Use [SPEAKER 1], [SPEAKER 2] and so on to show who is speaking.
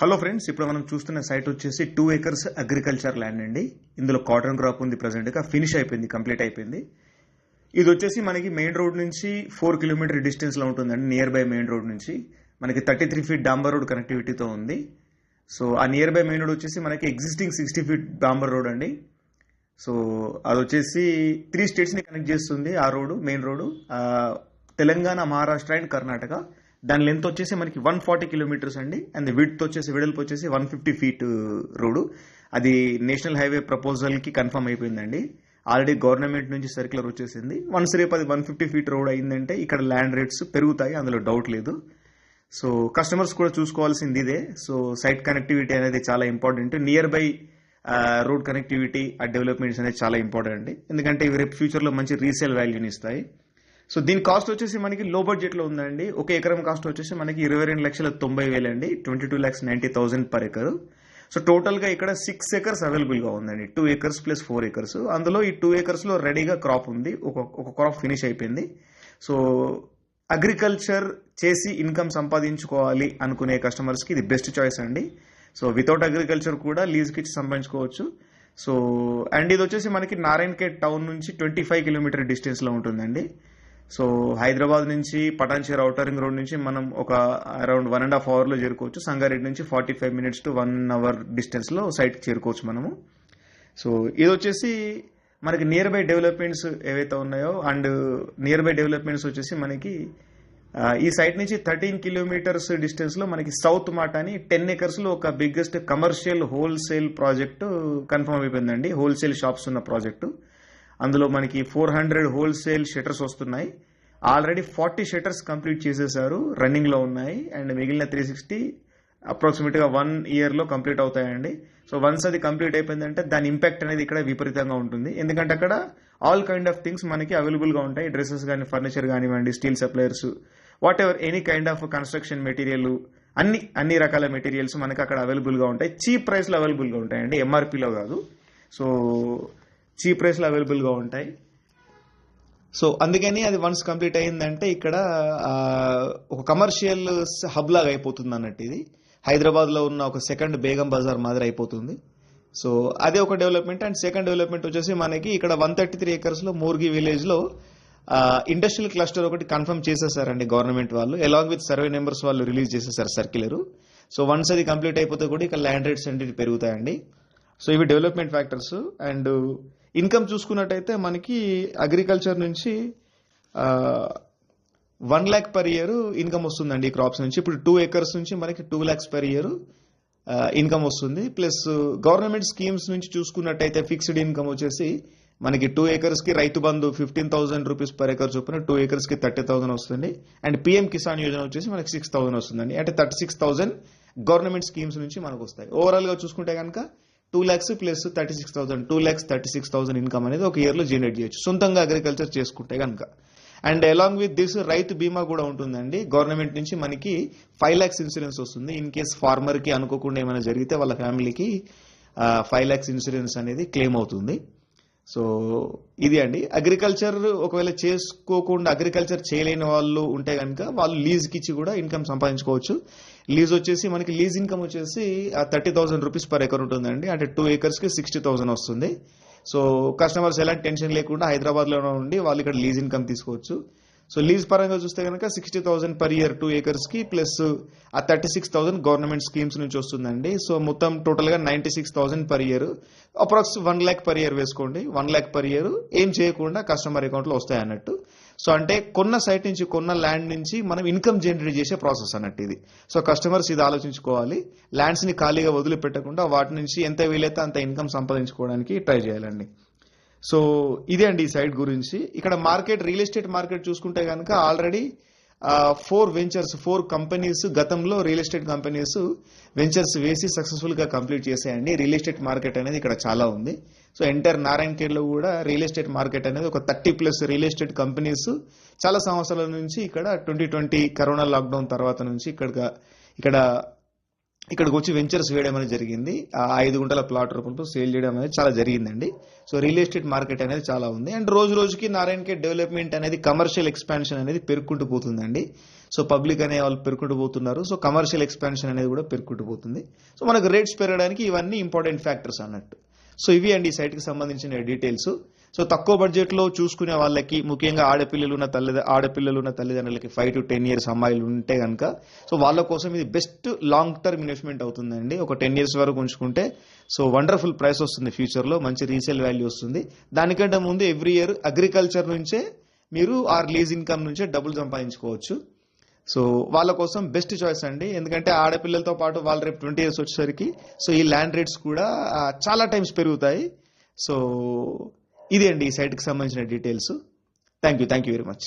[SPEAKER 1] Hello friends, ఇప్పుడు మనం చూస్తున్న సైట్ వచ్చేసి 2 acres అగ్రికల్చర్ ల్యాండ్ అండి. ఇందులో కాటన్ క్రాప్ ఉంది. ప్రెసెంట్గా ఫినిష్ అయిపోయింది, కంప్లీట్ అయిపోయింది. ఇది వచ్చేసి మనకి మెయిన్ రోడ్ నుంచి 4 కిలోమీటర్ డిస్టెన్స్లో ఉంటుందండి. నియర్ బై మెయిన్ రోడ్ నుంచి మనకి 33 ఫీట్ డాంబర్ రోడ్ కనెక్టివిటీతో ఉంది. సో ఆ నియర్ బై మెయిన్ రోడ్ వచ్చేసి మనకి ఎగ్జిస్టింగ్ 60 ఫీట్ డాంబర్ రోడ్ అండి. సో అది వచ్చేసి 3 స్టేట్స్ని కనెక్ట్ చేస్తుంది. ఆ road main road Telangana, Maharashtra and Karnataka. దాని లెంత్ వచ్చేసి మనకి 140 కిలోమీటర్స్ అండి. అండ్ వెడల్పు వచ్చేసి 150 ఫీట్ రోడ్డు. అది నేషనల్ హైవే ప్రపోజల్కి కన్ఫర్మ్ అయిపోయిందండి. ఆల్రెడీ గవర్నమెంట్ నుంచి సర్క్యులర్ వచ్చేసింది. వన్స్ రేపు అది 150 ఫీట్ రోడ్ అయిందంటే ఇక్కడ ల్యాండ్ రేట్స్ పెరుగుతాయి, అందులో డౌట్ లేదు. సో కస్టమర్స్ కూడా చూసుకోవాల్సింది ఇదే. సో సైట్ కనెక్టివిటీ అనేది చాలా important. Near by road connectivity, ఆ డెవలప్మెంట్స్ అనేది చాలా ఇంపార్టెంట్ అండి. ఎందుకంటే ఇవి రేపు ఫ్యూచర్లో మంచి రీసేల్ వాల్యూని ఇస్తాయి. సో దీని కాస్ట్ వచ్చేసి మనకి లో బడ్జెట్లో ఉందండి. ఒక ఎకరం కాస్ట్ వచ్చేసి మనకి 22,90,000 అండి. 22,90,000 పర్ ఎకర్. సో టోటల్గా ఇక్కడ 6 acres అవైలబుల్గా ఉందండి. 2 acres ప్లస్ 4 acres. అందులో ఈ 2 acresలో రెడీగా క్రాప్ ఉంది. ఒక క్రాప్ ఫినిష్ అయిపోయింది. సో అగ్రికల్చర్ చేసి ఇన్కమ్ సంపాదించుకోవాలి అనుకునే కస్టమర్స్కి ఇది బెస్ట్ చాయిస్ అండి. సో వితౌట్ అగ్రికల్చర్ కూడా లీజ్కి ఇచ్చి సంపాదించుకోవచ్చు. సో అండ్ ఇది వచ్చేసి మనకి నారాయణఖేడ్ టౌన్ నుంచి 25 కిలోమీటర్ డిస్టెన్స్లో ఉంటుందండి. సో హైదరాబాద్ నుంచి పటాన్చేరు ఔటర్ రింగ్ రోడ్ నుంచి మనం ఒక అరౌండ్ 1.5 అవర్లో చేరుకోవచ్చు. సంగారెడ్డి నుంచి 45 minutes to 1 hour డిస్టెన్స్లో సైట్కి చేరుకోవచ్చు మనము. సో ఇది వచ్చేసి మనకి నియర్ బై డెవలప్మెంట్స్ ఏవైతే ఉన్నాయో, అండ్ నియర్ బై డెవలప్మెంట్స్ వచ్చేసి మనకి ఈ సైట్ నుంచి 13 కిలోమీటర్స్ డిస్టెన్స్లో మనకి సౌత్ మాట అని 10 acresలో ఒక biggest commercial wholesale project confirm అయిపోయిందండి. హోల్సేల్ షాప్స్ ఉన్న ప్రాజెక్టు. అందులో మనకి 400 హోల్సేల్ షట్టర్స్ వస్తున్నాయి. ఆల్రెడీ 40 షట్టర్స్ కంప్లీట్ చేసేసారు, రన్నింగ్లో ఉన్నాయి. అండ్ మిగిలిన 360 అప్రాక్సిమేట్గా 1 yearలో కంప్లీట్ అవుతాయండి. సో వన్స్ అది కంప్లీట్ అయిపోయిందంటే దాని ఇంపాక్ట్ అనేది ఇక్కడ విపరీతంగా ఉంటుంది. ఎందుకంటే అక్కడ ఆల్ కైండ్ ఆఫ్ థింగ్స్ మనకి అవైలబుల్గా ఉంటాయి. డ్రెస్సెస్ కానీ, ఫర్నిచర్ కానివ్వండి, steel suppliers, what ever any kind of construction material, అన్ని రకాల మెటీరియల్స్ మనకి అక్కడ అవైలబుల్గా ఉంటాయి. చీప్ ప్రైస్లో అవైలబుల్గా ఉంటాయండి, ఎంఆర్పీలో కాదు. సో చీప్ ప్రైస్లో అవైలబుల్గా ఉంటాయి. సో అందుకని అది వన్స్ కంప్లీట్ అయిందంటే ఇక్కడ ఒక కమర్షియల్ హబ్ లాగా అయిపోతుంది అన్నట్టు. ఇది హైదరాబాద్లో ఉన్న ఒక సెకండ్ బేగం బజార్ మాదిరి అయిపోతుంది. సో అదే ఒక డెవలప్మెంట్. అండ్ సెకండ్ డెవలప్మెంట్ వచ్చేసి మనకి ఇక్కడ 133 acresలో మోర్గి విలేజ్లో ఇండస్ట్రియల్ క్లస్టర్ ఒకటి కన్ఫర్మ్ చేసేసారండి గవర్నమెంట్ వాళ్ళు. అలాంగ్ విత్ సర్వే నెంబర్స్ వాళ్ళు రిలీజ్ చేసేసారు సర్క్యులర్. సో వన్స్ అది కంప్లీట్ అయిపోతే కూడా ఇక్కడ ల్యాండ్ రేట్స్ అనేది పెరుగుతాయండి. సో ఇవి డెవలప్మెంట్ ఫ్యాక్టర్స్. అండ్ ఇన్కమ్ చూసుకున్నట్టయితే మనకి అగ్రికల్చర్ నుంచి 1 lakh per year ఇన్కమ్ వస్తుందండి ఈ క్రాప్స్ నుంచి. ఇప్పుడు 2 acres నుంచి మనకి 2 lakhs per year ఇన్కమ్ వస్తుంది. ప్లస్ గవర్నమెంట్ స్కీమ్స్ నుంచి చూసుకున్నట్టయితే ఫిక్స్డ్ ఇన్కమ్ వచ్చేసి మనకి 2 acresకి Rythu Bandhu 15,000 rupees per acre చొప్పున 2 acresకి 30,000 వస్తుంది. అండ్ పిఎం కిసాన్ యోజన వచ్చేసి మనకి 6,000 వస్తుందండి. అంటే 36,000 గవర్నమెంట్ స్కీమ్స్ నుంచి మనకు వస్తాయి. ఓవరాల్గా చూసుకుంటే కనుక 2 lakhs ప్లస్ 36,000, 2,36,000 ఇన్కమ్ అనేది ఒక ఇయర్లో జనరేట్ చేయొచ్చు సొంతంగా అగ్రికల్చర్ చేసుకుంటే కనుక. అండ్ అలాంగ్ విత్ దిస్ రైతు బీమా కూడా ఉంటుందండి. గవర్నమెంట్ నుంచి మనకి 5 lakhs ఇన్సూరెన్స్ వస్తుంది. ఇన్ కేస్ ఫార్మర్కి అనుకోకుండా ఏమైనా జరిగితే వాళ్ళ ఫ్యామిలీకి 5 lakhs ఇన్సూరెన్స్ అనేది క్లెయిమ్ అవుతుంది. సో ఇది అండి అగ్రికల్చర్. ఒకవేళ చేసుకోకుండా అగ్రికల్చర్ చేయలేని వాళ్ళు ఉంటే కనుక వాళ్ళు లీజ్కి ఇచ్చి కూడా ఇన్కమ్ సంపాదించుకోవచ్చు. లీజ్ వచ్చేసి మనకి లీజ్ ఇన్కమ్ వచ్చేసి 30,000 రూపీస్ పర్ ఎకర్ ఉంటుందండి. అంటే 2 acresకి 60,000 వస్తుంది. సో కస్టమర్స్ ఎలాంటి టెన్షన్ లేకుండా హైదరాబాద్లోనే ఉండి వాళ్ళు ఇక్కడ లీజ్ ఇన్కమ్ తీసుకోవచ్చు. సో లీజ్ పరంగా చూస్తే కనుక 60,000 per year 2 acresకి ప్లస్ ఆ 36,000 గవర్నమెంట్ స్కీమ్స్ నుంచి వస్తుందండి. సో మొత్తం టోటల్గా 96,000 per year. Approx 1 lakh per year వేసుకోండి. 1 lakh per year ఏం చేయకుండా కస్టమర్ అకౌంట్లో వస్తాయి అన్నట్టు. సో అంటే కొన్న సైట్ నుంచి, కొన్న ల్యాండ్ నుంచి మనం ఇన్కమ్ జనరేట్ చేసే ప్రాసెస్ అన్నట్టు ఇది. సో కస్టమర్స్ ఇది ఆలోచించుకోవాలి. ల్యాండ్స్ని ఖాళీగా వదిలిపెట్టకుండా వాటి నుంచి ఎంత వీలైతే అంత ఇన్కమ్ సంపాదించుకోవడానికి ట్రై చేయాలండి. సో ఇదే అండి ఈ సైట్ గురించి. ఇక్కడ మార్కెట్, రియల్ ఎస్టేట్ మార్కెట్ చూసుకుంటే కనుక ఆల్రెడీ 4 కంపెనీస్ గతంలో రియల్ ఎస్టేట్ కంపెనీస్ వెంచర్స్ వేసి సక్సెస్ఫుల్గా కంప్లీట్ చేసాయండి. రియల్ ఎస్టేట్ మార్కెట్ అనేది ఇక్కడ చాలా ఉంది. సో ఎంటైర్ నారాయణఖేడ్లో కూడా రియల్ ఎస్టేట్ మార్కెట్ అనేది ఒక 30+ రియల్ ఎస్టేట్ కంపెనీస్ చాలా సంవత్సరాల నుంచి ఇక్కడ 2020 కరోనా లాక్డౌన్ తర్వాత నుంచి ఇక్కడ ఇక్కడికి వచ్చి వెంచర్స్ వేయడం అనేది జరిగింది. ఆ 5 గుంటల ప్లాట్ రూపంలో సేల్ చేయడం అనేది చాలా జరిగిందండి. సో రియల్ ఎస్టేట్ మార్కెట్ అనేది చాలా ఉంది. అండ్ రోజు రోజుకి నారాయణఖేడ్ డెవలప్మెంట్ అనేది కమర్షియల్ ఎక్స్పాన్షన్ అనేది పెరుగుకుంటూ పోతుందండి. సో పబ్లిక్ అనే వాళ్ళు పెరుగుకుంటూ పోతున్నారు. సో కమర్షియల్ ఎక్స్పాన్షన్ అనేది కూడా పెరుగుకుంటూ పోతుంది. సో మనకు రేట్స్ పెరగడానికి ఇవన్నీ ఇంపార్టెంట్ ఫ్యాక్టర్స్ అన్నట్టు. సో ఇవి అండి ఈ సైట్కి సంబంధించిన డీటెయిల్స్. సో తక్కువ బడ్జెట్లో చూసుకునే వాళ్ళకి, ముఖ్యంగా ఆడపిల్లలు ఉన్న తల్లిదండ్రులకి 5 to 10 years అమ్మాయిలు ఉంటే కనుక సో వాళ్ళ కోసం ఇది బెస్ట్ లాంగ్ టర్మ్ ఇన్వెస్ట్మెంట్ అవుతుందండి. ఒక 10 years వరకు ఉంచుకుంటే సో వండర్ఫుల్ ప్రైస్ వస్తుంది, ఫ్యూచర్లో మంచి రీసేల్ వాల్యూ వస్తుంది. దానికంటే ముందు ఎవ్రీ ఇయర్ అగ్రికల్చర్ నుంచే మీరు లీజ్ ఇన్కమ్ నుంచే డబ్బులు సంపాదించుకోవచ్చు. సో వాళ్ళ కోసం బెస్ట్ చాయిస్ అండి. ఎందుకంటే ఆడపిల్లలతో పాటు వాళ్ళు రేపు 20 years వచ్చేసరికి సో ఈ ల్యాండ్ రేట్స్ కూడా చాలా టైమ్స్ పెరుగుతాయి. సో ఇది అండి ఈ సైట్కి సంబంధించిన details. Thank you very much.